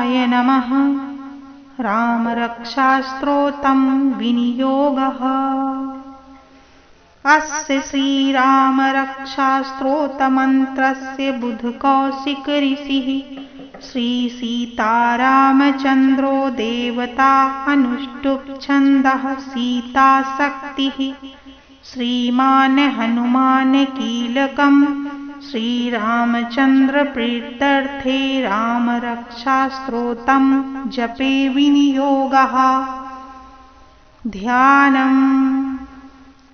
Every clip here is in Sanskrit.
रामाय नमः। रामरक्षास्तोत्रं विनियोगः। अस्य श्रीरामरक्षास्तोत्रमन्त्रस्य बुधकौशिक ऋषिः श्रीसीतारामचन्द्रो देवता अनुष्टुप् छन्दः सीताशक्तिः श्रीमान् हनुमान् कीलकम् श्रीरामचन्द्रप्रीत्यर्थे रामरक्षास्तोत्रं जपे विनियोगः। ध्यानम्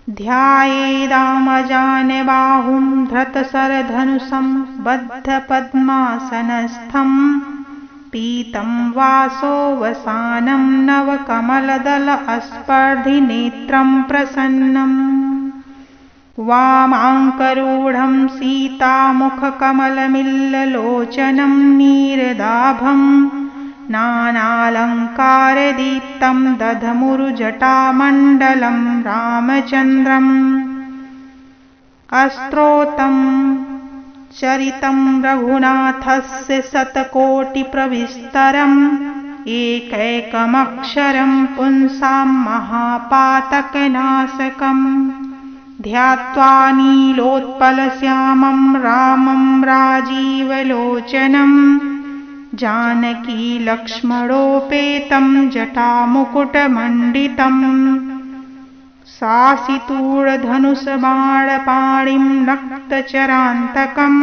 ध्यायेदामजानबाहुं धृतशरधनुषं बद्धपद्मासनस्थं पीतं वासोवसानं नवकमलदल अस्पर्धिनेत्रं प्रसन्नम् वामाङ्करूढं सीतामुखकमलमिल्ललोचनं नीरदाभं नानालङ्कारदीप्तं दधमुरुजटामण्डलं रामचन्द्रम्। अस्तोत्रं चरितं रघुनाथस्य शतकोटिप्रविस्तरम् एकैकमक्षरं पुंसां महापातकनाशकम् ध्यात्वा नीलोत्पलश्यामं रामं राजीवलोचनं जानकीलक्ष्मणोपेतं जटामुकुटमण्डितं सासितूढधनुषबाणपाणिं नक्तचरान्तकं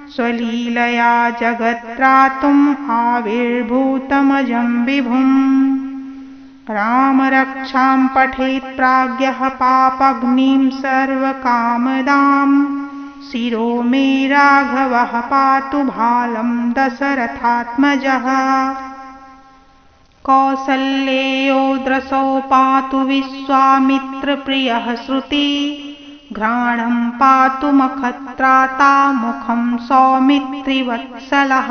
स्वलीलया जगत्त्रातुम् आविर्भूतमजं विभुम्। रामरक्षां पठेत् प्राज्ञः पापग्निं सर्वकामदां शिरो मे राघवः पातु भालं दशरथात्मजः। कौसल्येयो दृशो पातु विश्वामित्रप्रियः श्रुति घ्राणं पातु मखत्राता मुखं सौमित्रिवत्सलः।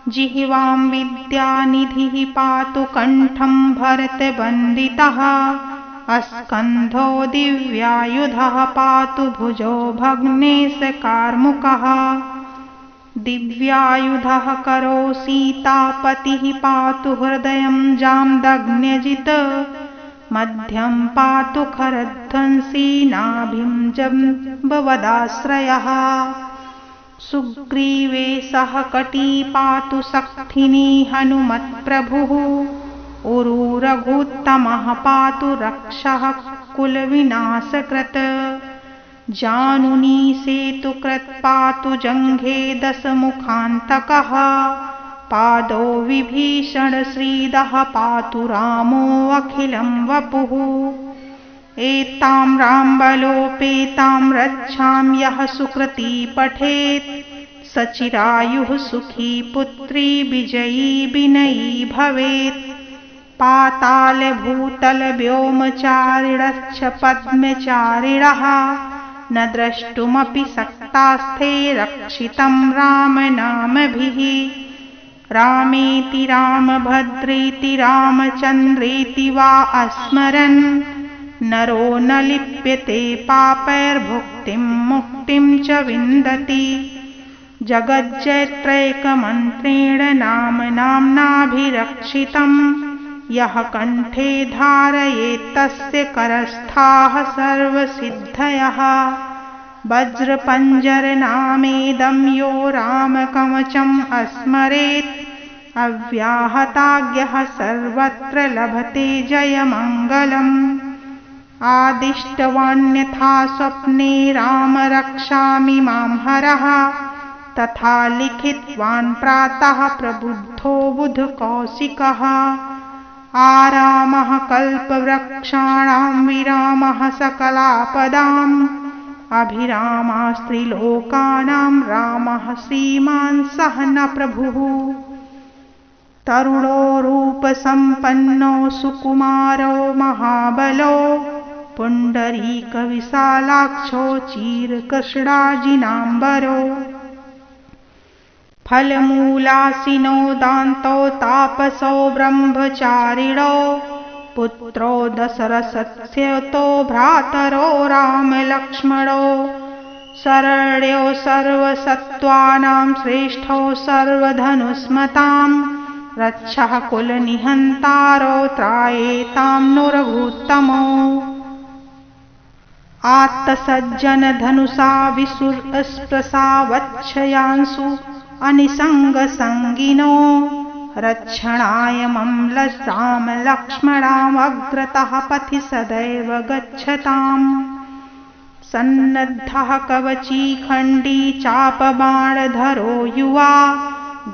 जिह्वां विद्यानिधिः पातु कण्ठं भरतवन्दितः अस्कन्धो दिव्यायुधः पातु भुजो भग्नेशकार्मुकः। दिव्यायुधः करो सीतापतिः पातु हृदयं जाम्दग्न्यजित् मध्यं पातु खरध्वंसी नाभिं जम्बवदाश्रयः। सुग्रीवे सह कटी पातु शक्तिनी हनुमत्प्रभुः उरुरघुत्तमः पातु रक्षः कुलविनाशकृत्। जानुनी सेतुकृत् पातु जङ्घे दशमुखान्तकः पादो विभीषण श्रीदः पातु रामो अखिलं वपुः। एतां रामबलोपेतां रक्षां यः सुकृती पठेत् सचिरायुः सुखी पुत्री विजयी विनयी भवेत्। पाताल भूतल व्योमचारिणश्च पद्मचारिणः न द्रष्टुमपि शक्तास्ते रक्षितं रामनामभिः। रामेति रामभद्रेति रामचन्द्रेति वा अस्मरन् नरो न लिप्यते पापैर्भुक्तिं मुक्तिं च विन्दति। जगज्जयत्रैकमन्त्रेण नाम्नाभिरक्षितं यः कण्ठे धारयेत् तस्य करस्थाः सर्वसिद्धयः। वज्रपञ्जरनामेदं यो रामकवचम् अस्मरेत् अव्याहताज्ञः सर्वत्र लभते जयमङ्गलम्। आदिष्टवान्यथा स्वप्ने राम रक्षामि मां हरः तथा लिखितवान् प्रातः प्रबुद्धो बुधकौशिकः। आरामः कल्पवृक्षाणां विरामः सकलापदाम् अभिरामास्त्रिलोकानां रामः श्रीमान् सहन प्रभुः। तरुणो रूपसम्पन्नो सुकुमारो महाबलो पुण्डरीकविशालाक्षो चिरकृष्णाजिनाम्बरो। फलमूलासिनो दान्तो तापसो ब्रह्मचारिणो पुत्रो दशरथस्यतो भ्रातरो रामलक्ष्मणो। शरण्यो सर्वसत्त्वानां श्रेष्ठो सर्वधनुष्मतां रक्षः कुलनिहन्तारो त्रायेतां नो रघुत्तमो। आत्तसज्जनधनुषा विसुरस्पृशा वत्सयांसु अनिसङ्गसङ्गिनो रक्षणाय मम रामलक्ष्मणामग्रतः पथि सदैव गच्छताम्। सन्नद्धः कवची खण्डी चापबाणधरो युवा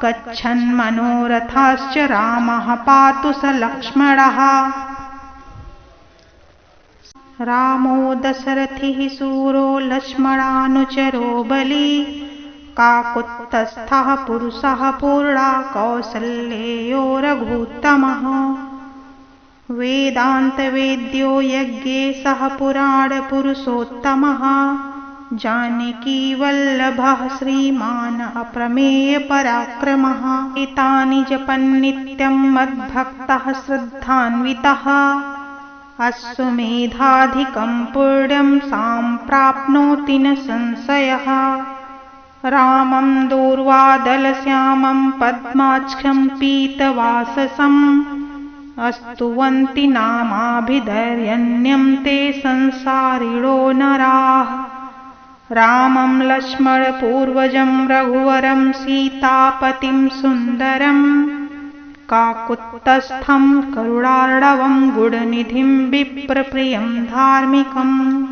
गच्छन्मनोरथाश्च रामः पातु स लक्ष्मणः। रामो दशरथिः सूरो लक्ष्मणानुचरो बली काकुत्स्थः पुरुषः पूर्णा कौसल्येयो रघुत्तमः। वेदान्तवेद्यो यज्ञेशः पुराणपुरुषोत्तमः जानकीवल्लभः श्रीमान् अप्रमेयपराक्रमः। एतानि जपन्नित्यं मद्भक्तः श्रद्धान्वितः अश्वमेधाधिकं पुण्यं सम्प्राप्नोति न संशयः। रामं दूर्वादलश्यामं पद्माक्षं पीतवाससं स्तुवन्ति नामाभिधर्यन्यं ते संसारिणो नराः। रामं लक्ष्मणपूर्वजं रघुवरं सीतापतिं सुन्दरं काकुत्स्थं करुणार्णवं गुणनिधिं विप्रप्रियं धार्मिकम्।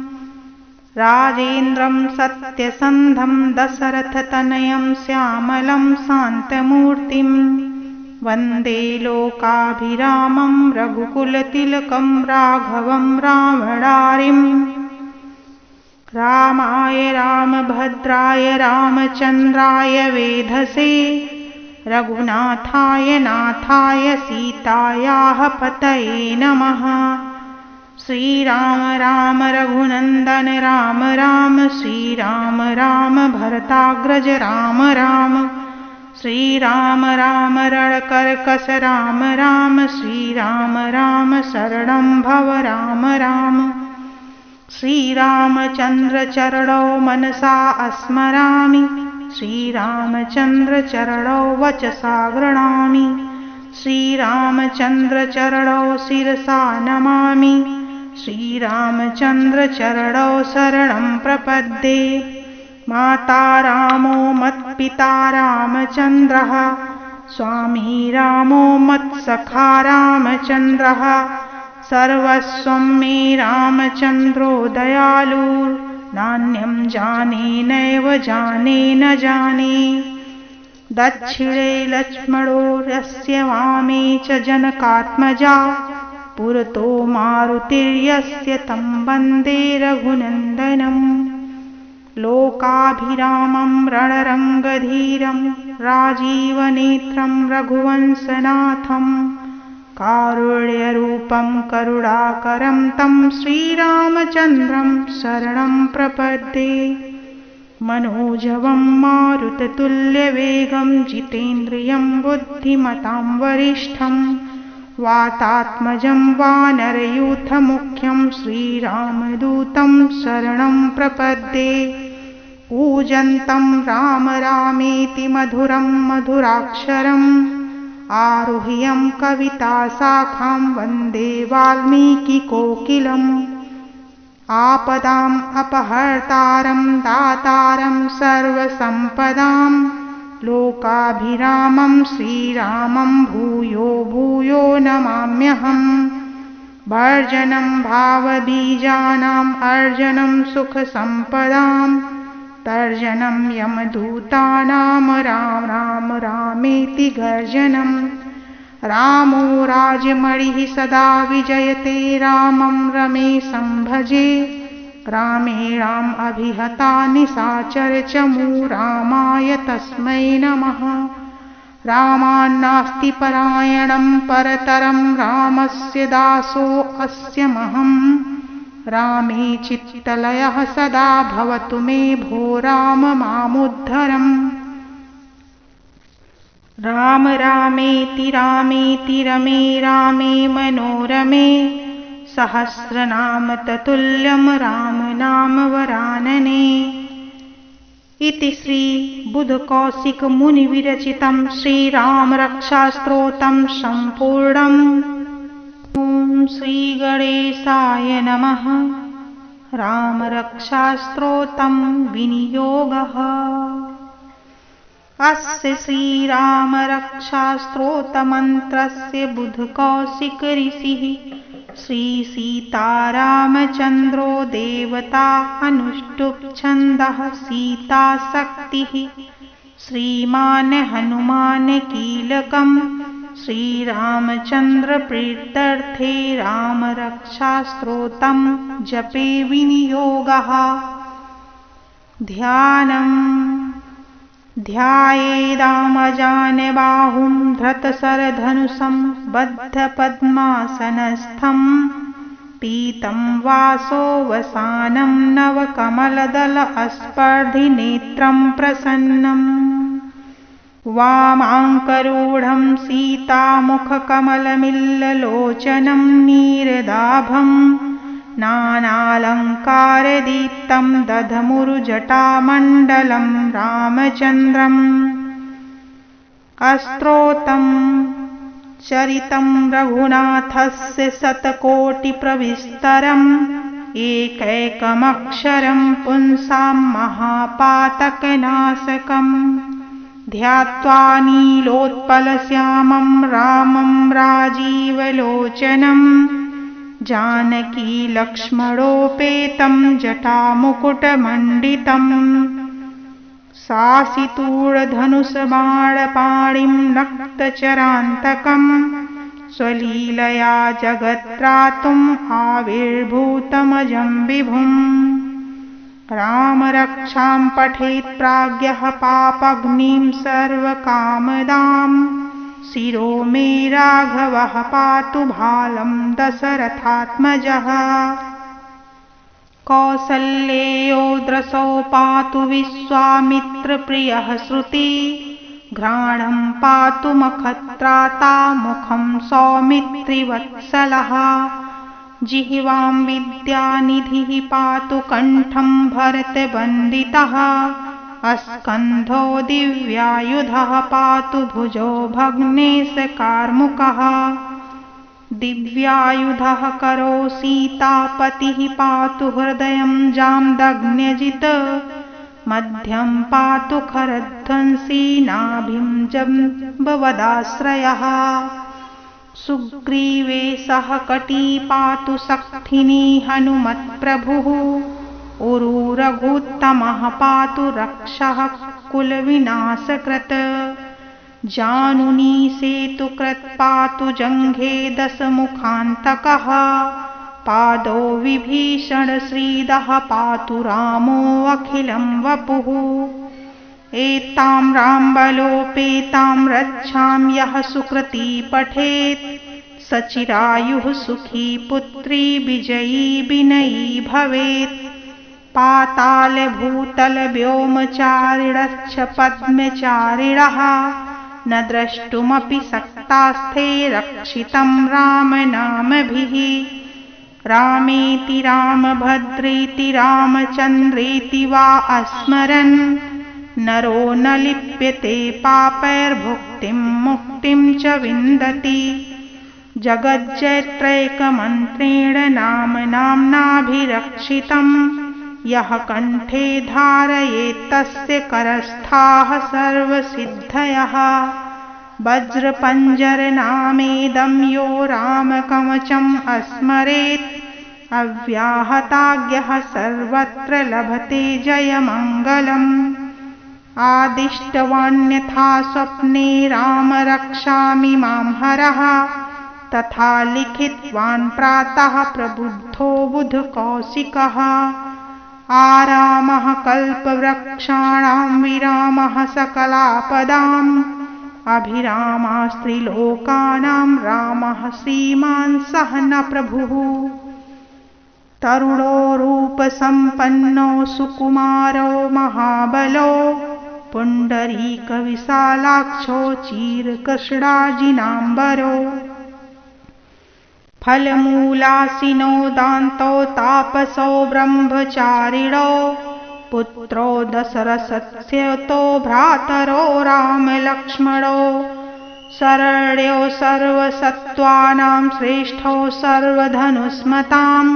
राजेन्द्रं सत्यसन्धं दशरथतनयं श्यामलं शान्तमूर्तिं वन्दे लोकाभिरामं रघुकुलतिलकं राघवं रावणारिम्। रामाय रामभद्राय रामचन्द्राय वेधसे रघुनाथाय नाथाय सीतायाः पतये नमः। श्रीराम राम रघुनन्दन राम राम श्रीराम राम भरताग्रज राम राम श्रीराम राम रणकर्कश राम राम श्रीराम राम शरणं भव राम राम। श्रीरामचन्द्र चरणौ मनसा स्मरामि श्रीरामचन्द्र चरणौ वचसा गृह्णामि श्रीरामचन्द्र चरणौ शिरसा नमामि श्रीरामचन्द्र चरणौ शरणं प्रपद्ये। माता रामो मत्पिता रामचन्द्रः स्वामी रामो मत्सखा रामचन्द्रः सर्वस्वं मे रामचन्द्रो दयालुर्नान्यं जाने नैव जाने न जाने। दक्षिणे लक्ष्मणो यस्य वामे च जनकात्मजा पुरतो मारुतिर्यस्य तं वन्दे रघुनन्दनम्। लोकाभिरामं रणरङ्गधीरं राजीवनेत्रं रघुवंशनाथं कारुण्यरूपं करुणाकरं तं श्रीरामचन्द्रं शरणं प्रपद्ये। मनोजवं मारुततुल्यवेगं जितेन्द्रियं बुद्धिमतां वरिष्ठं वातात्मजं वानरयूथमुख्यं श्रीरामदूतं शरणं प्रपद्ये। कूजन्तं राम रामेति मधुरं मधुराक्षरम् आरुह्यं कविताशाखां वन्दे वाल्मीकिकोकिलम्। आपदाम् अपहर्तारं दातारं सर्वसम्पदां लोकाभिरामं श्रीरामं भूयो भूयो नमाम्यहम्। भर्जनं भावबीजानाम् अर्जनं सुखसम्पदां तर्जनं यमदूतानां राम राम रामेति गर्जनम्। रामो राजमणिः सदा विजयते रामं रमेशं भजे। रामेणाम् अभिहता निशाचर चमू रामाय तस्मै नमः। रामान्नास्ति परायणं परतरं रामस्य दासोऽस्म्यहम्। रामे चित्तलयः सदा भवतु मे भो राम मामुद्धरम्। राम रामेति रामेति रमे रामे मनोरमे सहस्रनाम ततुल्यं राम नाम वरानने। इति श्री बुधकौशिक मुनि विरचितं श्रीरामरक्षास्तोत्रं सम्पूर्णम्। ॐ श्री गणेशाय नमः। रामरक्षास्तोत्रं विनियोगः। अस्य श्रीरामरक्षास्तोत्रमन्त्रस्य बुधकौशिक ऋषिः श्रीसीतारामचन्द्रो देवता अनुष्टुप् छन्दः सीताशक्तिः श्रीमान् हनुमान् कीलकम् श्रीरामचन्द्रप्रीत्यर्थे रामरक्षास्तोत्रं जपे विनियोगः। ध्यानम्। ध्यायेदामजानबाहुं धृतशरधनुषं बद्धपद्मासनस्थं पीतं वासोवसानं नवकमलदलस्पर्धिनेत्रं प्रसन्नम् वामाङ्करूढं सीतामुखकमलमिल्ललोचनं नीरदाभम् नानालङ्कारदीप्तं दधमुरुजटामण्डलं रामचन्द्रम्। अस्तोत्रं चरितं रघुनाथस्य शतकोटिप्रविस्तरम् एकैकमक्षरं पुंसां महापातकनाशकम् ध्यात्वा नीलोत्पलश्यामं रामं राजीवलोचनम् जानकी लक्ष्मणोपेतं जटामुकुटमण्डितं सासितूढधनुषबाणपाणिं नक्तचरान्तकं स्वलीलया जगत्त्रातुम् आविर्भूतमजं विभुम्। रामरक्षां पठेत् प्राज्ञः पापग्निं सर्वकामदाम् शिरो मे राघवः पातु भालं दशरथात्मजः। कौसल्येयो दृशो पातु विश्वामित्रप्रियः श्रुति घ्राणं पातु मखत्राता मुखं सौमित्रिवत्सलः। जिह्वां विद्यानिधिः पातु कण्ठं भरतवन्दितः अस्कन्धो दिव्यायुधः पातु भुजो भग्नेशकार्मुकः। दिव्यायुधः करो सीतापतिः पातु हृदयं जाम्दग्न्यजित् मध्यं पातु खरध्वंसी नाभिं जम्बवदाश्रयः। सुग्रीवे सह कटी पातु सक्थिनी हनुमत्प्रभुः उरुरघुत्तमः पातु रक्षः कुलविनाशकृत्। जानुनी सेतुकृत् पातु जङ्घे दशमुखान्तकः पादो विभीषण श्रीदः पातु रामो अखिलं वपुः। एतां रामबलोपेतां रक्षां यः सुकृती पठेत् सचिरायुः सुखी पुत्री विजयी विनयी भवेत्। पाताल भूतल व्योमचारिणश्च पद्मचारिणः न द्रष्टुमपि शक्तास्ते रक्षितं रामनामभिः। रामेति रामभद्रेति रामचन्द्रेति वा अस्मरन् नरो न लिप्यते पापैर्भुक्तिं मुक्तिं च विन्दति। जगज्जयत्रैकमन्त्रेण नाम्नाभिरक्षितम् यः कण्ठे धारयेत् तस्य करस्थाः सर्वसिद्धयः। वज्रपञ्जरनामेदं यो रामकवचम् अस्मरेत् अव्याहताज्ञः सर्वत्र लभते जयमङ्गलम्। आदिष्टवान्यथा स्वप्ने राम रक्षामि मां हरः तथा लिखितवान् प्रातः प्रबुद्धो बुधकौशिकः। आरामः कल्पवृक्षाणां विरामः सकलापदाम् अभिरामास्त्रिलोकानां रामः श्रीमान् सहन प्रभुः। तरुणो रूपसम्पन्नो सुकुमारो महाबलो पुण्डरीकविशालाक्षो चीरकृष्णाजिनाम्बरो। फलमूलासिनो दान्तो तापसो ब्रह्मचारिणो पुत्रो दशरथस्यतो भ्रातरो रामलक्ष्मणो शरण्यो सर्वसत्त्वानां श्रेष्ठो सर्वधनुष्मतां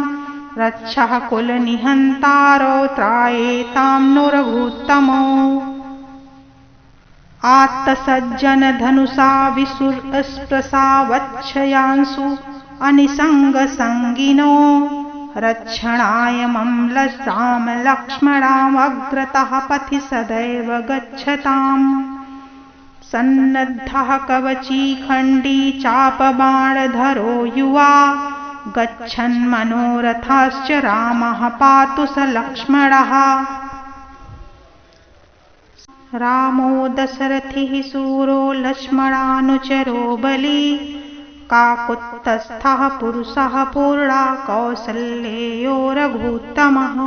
रक्षः कुलनिहन्तारो त्रायेतां नुरभूत्तमो आत्तसज्जनधनुषा विसुरस्पृशा वत्सयांसु अनिसङ्गसङ्गिनो रक्षणाय रामलक्ष्मणामग्रतः पथि सदैव गच्छताम् सन्नद्धः कवची खण्डी चापबाणधरो युवा गच्छन्मनोरथाश्च रामः पातु स लक्ष्मणः रामो दशरथिः सूरो लक्ष्मणानुचरो बली काकुत्स्थः पुरुषः पूर्णा कौसल्येयो रघूत्तमः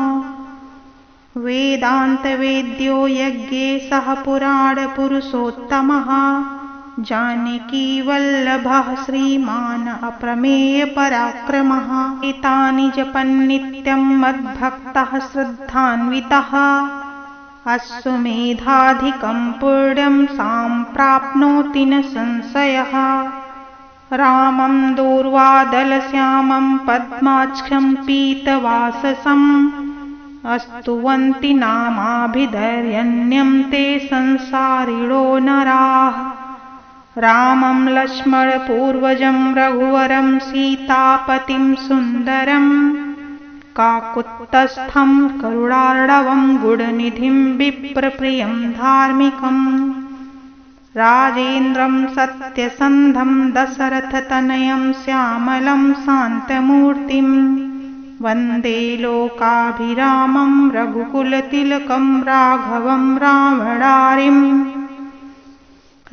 वेदान्तवेद्यो यज्ञेशः पुराणपुरुषोत्तमः जानकीवल्लभः श्रीमान् अप्रमेयपराक्रमः एतानि जपन्नित्यं मद्भक्तः श्रद्धान्वितः अश्वमेधाधिकं पुण्यं सम्प्राप्नोति न संशयः रामं दूर्वादलश्यामं पद्माक्षं पीतवाससम् अस्तुवन्ति नामाभिधैर्यण्यं ते संसारिणो नराः रामं लक्ष्मणपूर्वजं रघुवरं सीतापतिं सुन्दरं काकुत्स्थं करुणार्णवं गुणनिधिं विप्रप्रियं धार्मिकम् राजेन्द्रं सत्यसन्धं दशरथतनयं श्यामलं शान्तमूर्तिं वन्दे लोकाभिरामं रघुकुलतिलकं राघवं रावणारिम्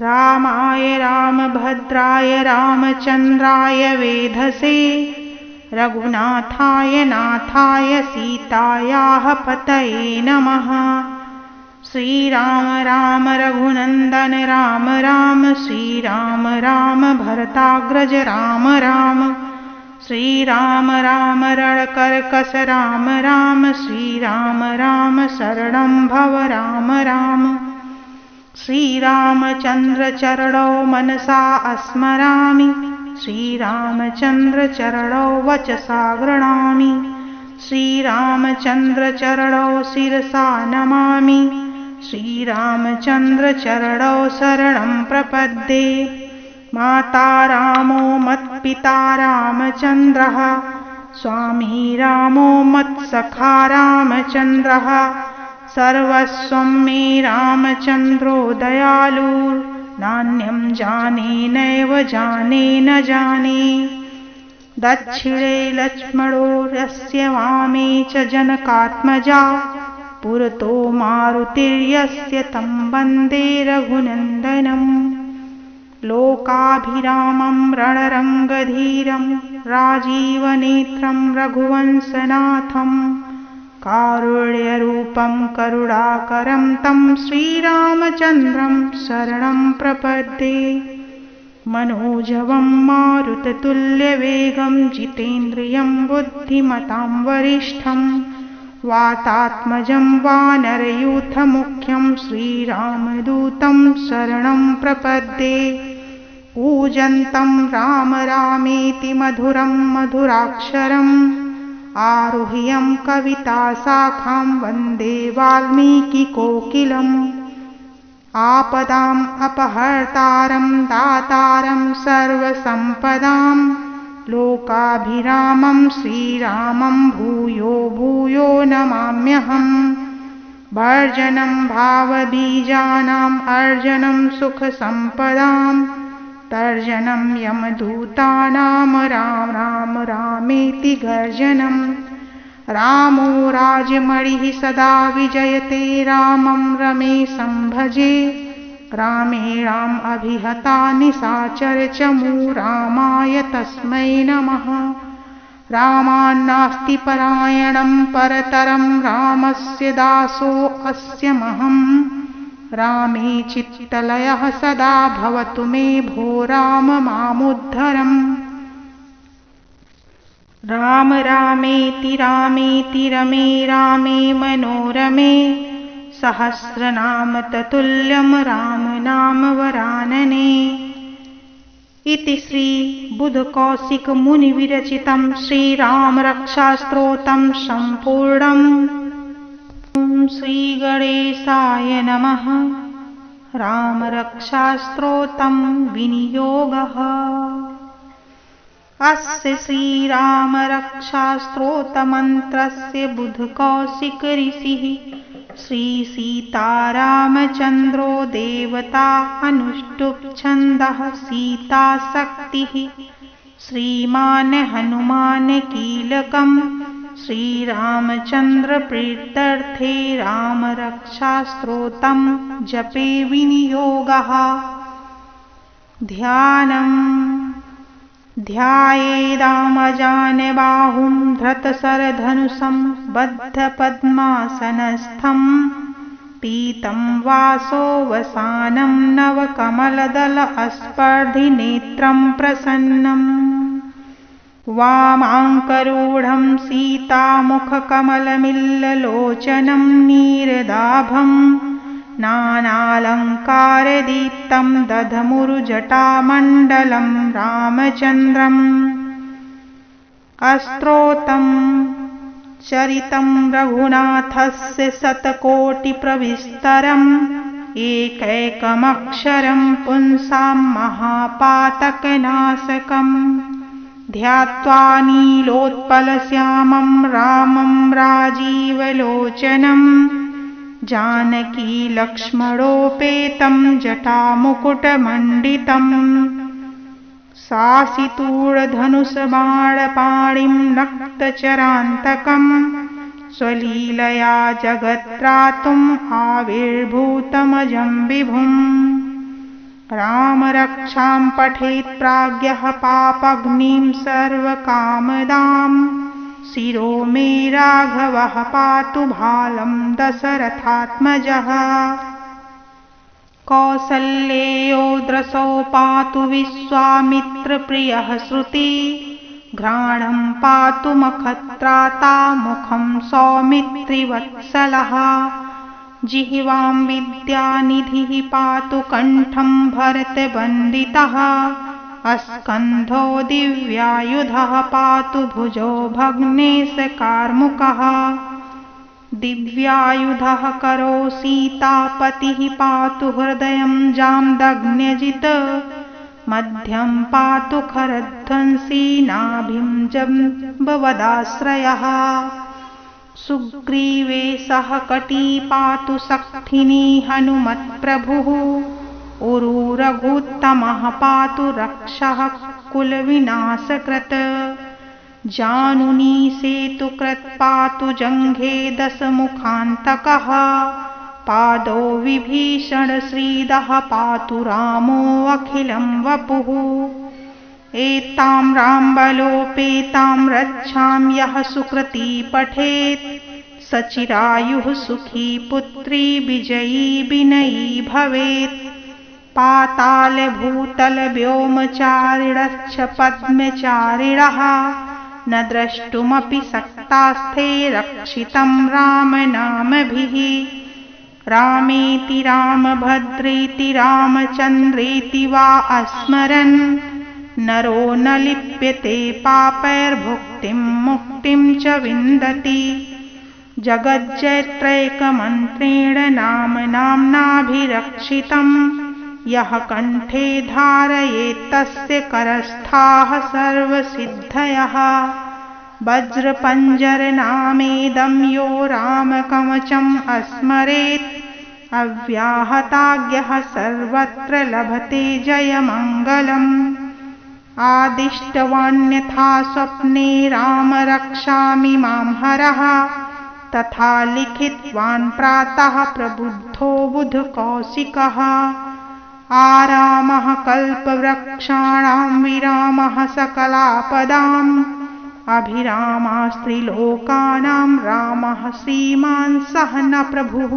रामाय रामभद्राय रामचन्द्राय वेधसे रघुनाथाय नाथाय सीतायाः पतये नमः श्रीराम राम रघुनन्दन राम राम श्रीराम राम भरताग्रज राम राम श्रीराम राम रणकर्कश राम राम श्रीराम राम शरणं भव राम राम श्रीरामचन्द्रचरणौ मनसा स्मरामि श्रीरामचन्द्रचरणौ वचसा गृह्णामि श्रीरामचन्द्रचरणौ शिरसा नमामि श्रीरामचन्द्रचरणौ शरणं प्रपद्ये माता रामो मत्पिता रामचन्द्रः स्वामी रामो मत्सखा रामचन्द्रः सर्वस्वं मे रामचन्द्रो दयालुर्नान्यं जाने नैव जाने न जाने दक्षिणे लक्ष्मणो यस्य वामे च जनकात्मजा पुरतो मारुतिर्यस्य तं वन्दे रघुनन्दनम् लोकाभिरामं रणरङ्गधीरं राजीवनेत्रं रघुवंशनाथं कारुण्यरूपं करुणाकरं तं श्रीरामचन्द्रं शरणं प्रपद्ये मनोजवं मारुततुल्यवेगं जितेन्द्रियं बुद्धिमतां वरिष्ठं वातात्मजं वानरयूथमुख्यं श्रीरामदूतं शरणं प्रपद्ये कूजन्तं राम रामेति मधुरं मधुराक्षरम् आरुह्यं कविताशाखां वन्दे वाल्मीकिकोकिलम् आपदाम् अपहर्तारं दातारं सर्वसम्पदां लोकाभिरामं श्रीरामं भूयो भूयो नमाम्यहम् भर्जनं भावबीजानाम् अर्जनं सुखसम्पदाम् तर्जनं यमदूतानां राम राम रामेति गर्जनम् रामो राजमणिः सदा विजयते रामं रमेशं भजे रामेणाम् अभिहता निशाचर चमू रामाय तस्मै नमः रामान्नास्ति परायणं परतरं रामस्य दासोऽस्म्यहम् रामे चित्तलयः सदा भवतु मे भो राम मामुद्धरम् राम रामेति रामेति रमे रामे मनोरमे सहस्रनाम ततुल्यं राम नाम वरानने। इति श्री बुधकौशिक मुनि विरचितं श्रीराम रक्षास्तोत्रं सम्पूर्णम्। ओम श्री गणेशाय नमः। राम रक्षास्तोत्रं विनियोगः। अस्य श्रीराम रक्षास्तोत्रमन्त्रस्य बुधकौशिक ऋषिः श्री सीतारामचन्द्रो देवता अनुष्टुप् छन्दः सीताशक्तिः श्रीमान् हनुमान् कीलकम् श्रीरामचन्द्र प्रीत्यर्थे राम रक्षास्तोत्रं जपे विनियोगः। ध्यानम्। ध्यायेदामजानबाहुं धृतशरधनुषं बद्धपद्मासनस्थं पीतं वासोवसानं नवकमलदल अस्पर्धिनेत्रं प्रसन्नम् वामाङ्करूढं सीतामुखकमलमिल्ललोचनं नीरदाभं नानालङ्कारदीप्तं दधमुरुजटामण्डलं रामचन्द्रम्। अस्तोत्रं चरितं रघुनाथस्य शतकोटिप्रविस्तरम् एकैकमक्षरं पुंसां महापातकनाशकम् ध्यात्वा नीलोत्पलश्यामं रामं राजीवलोचनम् जानकीलक्ष्मणोपेतं जटामुकुटमण्डितम् सासितूढधनुषबाणपाणिं नक्तचरान्तकम् स्वलीलया जगत्त्रातुम् आविर्भूतमजं विभुम्। रामरक्षां पठेत् प्राज्ञः पापग्निं सर्वकामदाम् शिरो मे राघवः पातु भालं दशरथात्मजः। कौसल्येयो दृशो पातु विश्वामित्रप्रियः श्रुति घ्राणं पातु मखत्राता मुखं सौमित्रिवत्सलः। जिह्वां विद्यानिधिः पातु कण्ठं भरतवन्दितः अस्कन्धो दिव्यायुधः पातु भुजो भग्नेशकार्मुकः। दिव्यायुधः करो सीतापतिः पातु हृदयं जाम्दग्न्यजित् मध्यं पातु खरध्वंसी नाभिं जम्बवदाश्रयः। सुग्रीवे सह कटी पातु शक्तिनी हनुमत्प्रभुः उरुरघुत्तमः पातु रक्षः कुलविनाशकृत्। जानुनी सेतुकृत् पातु जङ्घे दशमुखान्तकः पादौ विभीषणश्रीदः पातु रामो अखिलं वपुः। एतां रामबलोपेतां रक्षां यः सुकृती पठेत् सचिरायुः सुखी पुत्री विजयी विनयी भवेत्। पाताल भूतल व्योमचारिणश्च पद्मचारिणः न द्रष्टुमपि शक्तास्ते रक्षितं रामनामभिः। रामेति रामभद्रेति रामचन्द्रेति वा अस्मरन् नरो न लिप्यते पापैर्भुक्तिं मुक्तिं च विन्दति। जगज्जयत्रैकमन्त्रेण नाम्नाभिरक्षितं यः कण्ठे धारयेत् तस्य करस्थाः सर्वसिद्धयः। वज्रपञ्जरनामेदं यो रामकवचम् अस्मरेत् अव्याहताज्ञः सर्वत्र लभते जयमङ्गलम्। आदिष्टवान्यथा स्वप्ने राम रक्षामि मां हरः तथा लिखितवान् प्रातः प्रबुद्धो बुधकौशिकः। आरामः कल्पवृक्षाणां विरामः सकलापदाम् अभिरामास्त्रिलोकानां रामः श्रीमान् सहन प्रभुः।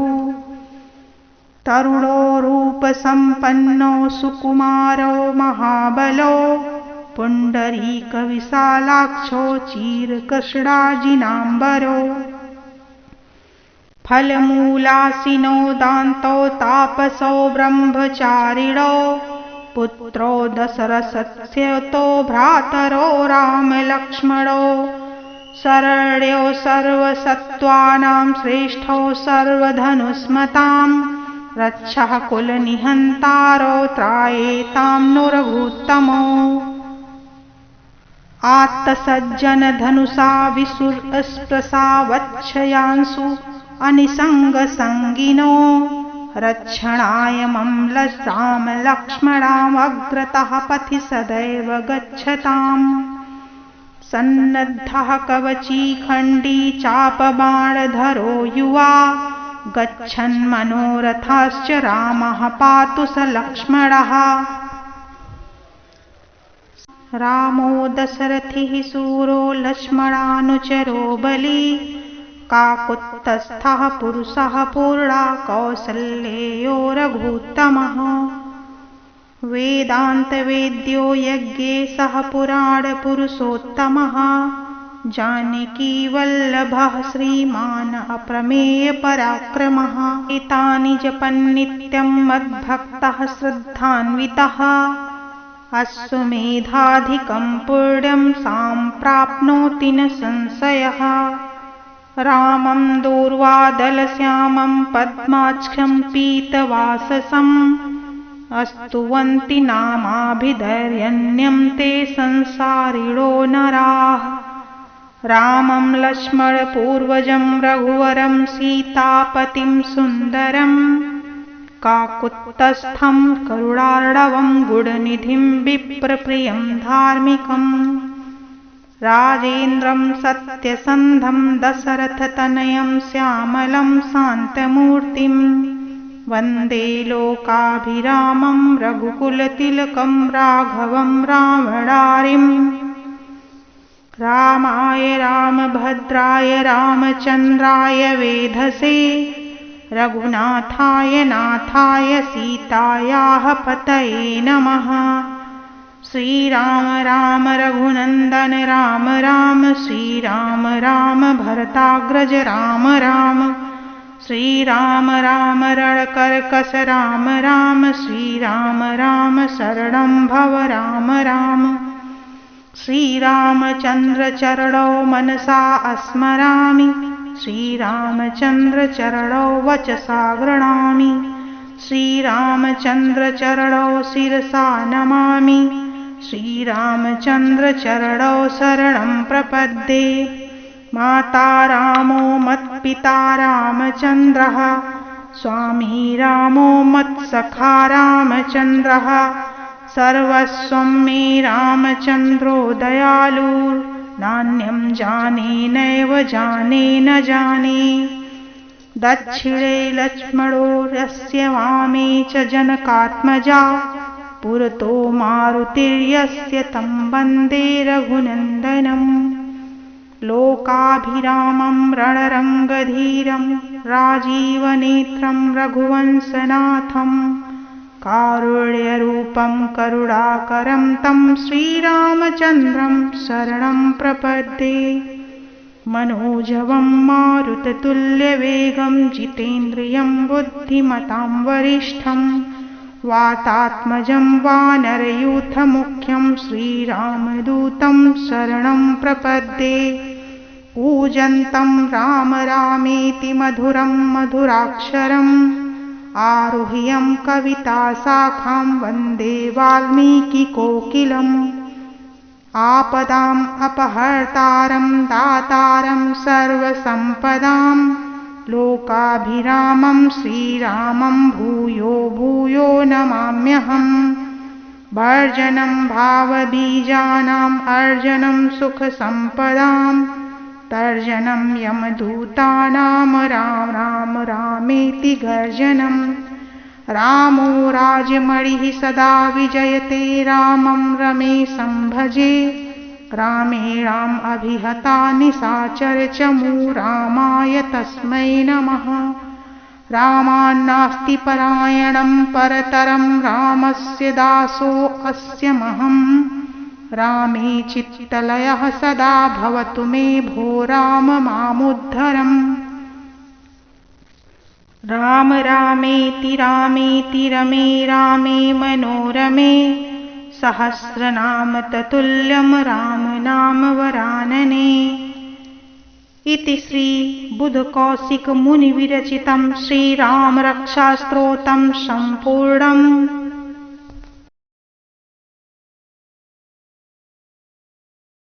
तरुणो रूपसम्पन्नो सुकुमारो महाबलो पुण्डरीकविशालाक्षो चिरकृष्णाजिनाम्बरो फलमूलासीनो दान्तो तापसो ब्रह्मचारिणो पुत्रो दशरथस्यतो भ्रातरो रामलक्ष्मणो शरण्यो सर्वसत्त्वानां श्रेष्ठो सर्वधनुष्मतां रक्षः कुलनिहन्तारो त्रायेतां नो रघुत्तमो आत्तसज्जनधनुषा विसुरस्पृशा वत्सयांसु अनिसङ्गसङ्गिनो रक्षणाय रामलक्ष्मणामग्रतः पथि सदैव गच्छताम् सन्नद्धः कवची खण्डी चापबाणधरो युवा गच्छन्मनोरथाश्च रामः पातु स लक्ष्मणः रामो दशरथिः सूरो लक्ष्मणानुचरो बली काकुत्स्थः पुरुषः पूर्णा कौसल्येयो रघुत्तमः वेदान्तवेद्यो यज्ञेशः पुराणपुरुषोत्तमः जानकीवल्लभः श्रीमान् अप्रमेयपराक्रमः एतानि जपन्नित्यं मद्भक्तः श्रद्धान्वितः अश्वमेधाधिकं पुण्यं सम्प्राप्नोति न संशयः रामं दूर्वादलश्यामं पद्माक्षं पीतवाससम् अस्तुवन्ति नामाभिधैर्यण्यं ते संसारिणो नराः रामं लक्ष्मणपूर्वजं रघुवरं सीतापतिं सुन्दरं काकुत्स्थं करुणार्णवं गुणनिधिं विप्रप्रियं धार्मिकम् राजेन्द्रं सत्यसन्धं दशरथतनयं श्यामलं शान्तमूर्तिं वन्दे लोकाभिरामं रघुकुलतिलकं राघवं रावणारिम् रामाय रामभद्राय रामचन्द्राय वेधसे रघुनाथाय नाथाय सीतायाः पतये नमः श्रीराम राम रघुनन्दन राम राम श्रीराम राम भरताग्रज राम राम श्रीराम राम रणकर्कश राम राम श्रीराम राम शरणं भव राम राम श्रीरामचन्द्रचरणौ मनसा स्मरामि श्रीरामचन्द्रचरणौ वचसा गृह्णामि श्रीरामचन्द्रचरणौ शिरसा नमामि श्रीरामचन्द्रचरणौ शरणं प्रपद्ये माता रामो मत्पिता रामचन्द्रः स्वामी रामो मत्सखा रामचन्द्रः सर्वस्वं मे रामचन्द्रो दयालुर्नान्यं जाने नैव जाने न जाने दक्षिणे लक्ष्मणो यस्य वामे च जनकात्मजा पुरतो मारुतिर्यस्य तं वन्दे रघुनन्दनम् लोकाभिरामं रणरङ्गधीरं राजीवनेत्रं रघुवंशनाथं कारुण्यरूपं करुणाकरं तं श्रीरामचन्द्रं शरणं प्रपद्ये मनोजवं मारुततुल्यवेगं जितेन्द्रियं बुद्धिमतां वरिष्ठं वातात्मजं वानरयूथमुख्यं श्रीरामदूतं शरणं प्रपद्ये कूजन्तं राम रामेति मधुरं मधुराक्षरम् आरुह्यं कविताशाखां वन्दे वाल्मीकिकोकिलम् आपदाम् अपहर्तारं दातारं सर्वसम्पदां लोकाभिरामं श्रीरामं भूयो भूयो नमाम्यहम् भर्जनं भावबीजानाम् अर्जनं सुखसम्पदां तर्जनं यमदूतानां राम राम रामेति गर्जनं रामो राजमणिः सदा विजयते रामं रमेशं भजे रामेणाम् अभिहता निशाचर चमू रामाय तस्मै नमः रामान्नास्ति परायणं परतरं रामस्य दासोऽस्म्यहम् रामे चित्तलयः सदा भवतु मे भो राम मामुद्धरम्। राम रामेति रामेति रमे रामे मनोरमे सहस्रनाम ततुल्यं राम नाम वरानने। इति श्री बुधकौशिक मुनि विरचितं श्रीराम रक्षास्तोत्रं सम्पूर्णम्।